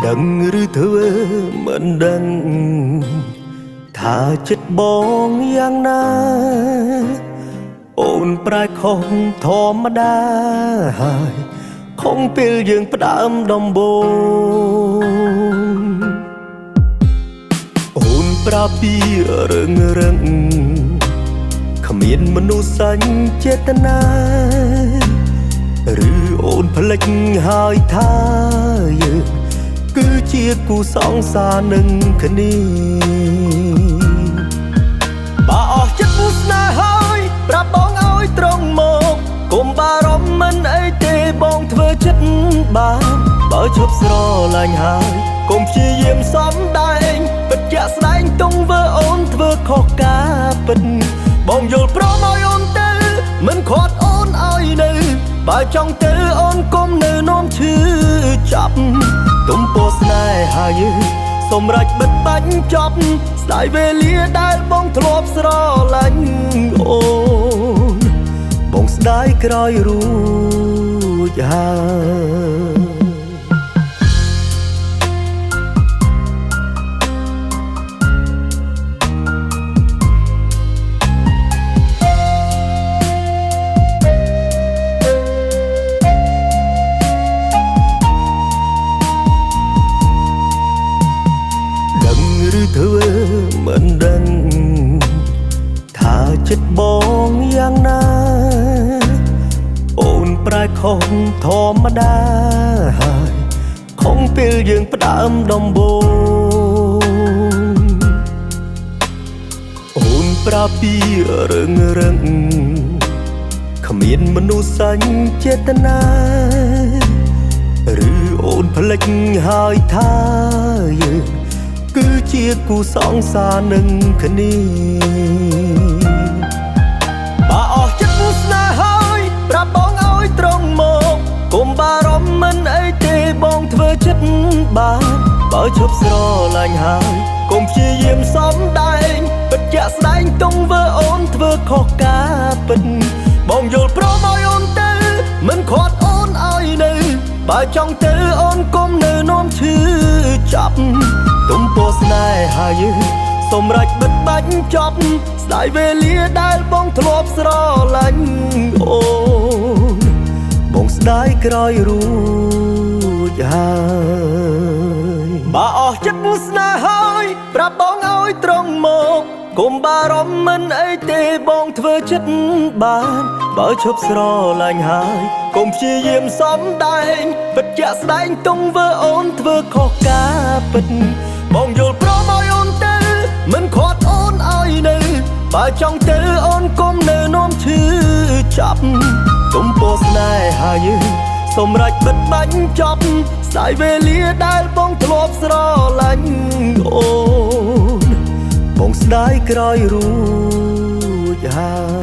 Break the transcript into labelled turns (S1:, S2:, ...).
S1: ដឹងឬធ្វើមិនដឹងថាចិត្តបងយ៉ាងណាអូនប្រែខុសធម្មតាហើយខំពេលយើងផ្ដើមដំបូងអូនប្រាប់ពីរឿងរឹងគ្មានមនុស្សសាញ់ចេតនាឬអូនភ្លេចហើយថាយើងគឺជាគូសង្សារនឹងគ្នាបើអស់ចិត្តគូស្នេហ៍ហើយប្រាប់បងឲ្យត្រង់មកកុំបារម្ភមិនអីទេបងធ្វើចិត្តបានបើឈប់ស្រឡាញ់ហើយកុំព្យាយាមសំដែងពិតជាក់ស្ដែងទង្វើអូនធ្វើខុសការពិតបងយល់ព្រមឲ្យអូនទៅមិនខាត់អូនឲ្យនៅបើចង់ទៅអូនកុំនៅនាំឈឺចាប់ទំពោះស្នេហាយើងសម្រាប់បិទបាច់ចប់ស្ដាយវេលាដែលបងធ្លាប់ស្រឡាញ់អូនបងស្ដាយក្រោយរួចហើយធ្វើមិនដឹងថាចិត្តបងយ៉ាងណាអូនប្រែខុសធម្មតាហើយខំពេលយើងផ្ដើមដំបូងអូនប្រាប់ពីរឿងរឹងគ្មានមនុស្សសាញ់ចេតនាឬអូនភ្លេចហើយថាយើងគឺជាគូសង្សារនឹងគ្នាបើអស់ចិត្តគូស្នេហ៍ហើយប្រាប់បងឲ្យត្រង់មកកុំបារម្ភមិនអីទេបងធ្វើចិត្តបានបើឈប់ស្រឡាញ់ហើយកុំព្យាយាមសំដែងពិតជាក់ស្ដែងទង្វើអូនធ្វើខុសការពិតបងយល់ព្រមឲ្យអូនទៅមិនខាត់អូនឲ្យនៅបើចង់ទៅអូនកុំនៅនាំឈឺចាប់ទំពោះស្នេហាយើងសម្រាប់បិទបាច់ចប់ស្ដាយវេលាដែលបងធ្លាប់ស្រឡាញ់អូនបងស្ដាយក្រោយរួចហើយបើអស់ចិត្តស្នេហ៍ហើយប្រាប់បងឲ្យត្រង់មកកុំបារម្ភមិនអីទេបងធ្វើចិត្តបានបើឈប់ស្រឡាញ់ហើយកុំព្យាយាមសំដែងពិតជាក់ស្ដែងទង្វើអូនធ្វើខុសការពិតបងយល់ព្រមឲ្យអូនទៅមិនខាត់អូនឲ្យនៅបើចង់ទៅអូនកុំនៅនាំឈឺចាប់ទំពោះស្នេហាយើងសម្រាប់បិទបាច់ចប់ស្ដាយវេលាដែលបងធ្លាប់ស្រឡាញ់អូនបងស្ដាយក្រោយរួចហើយ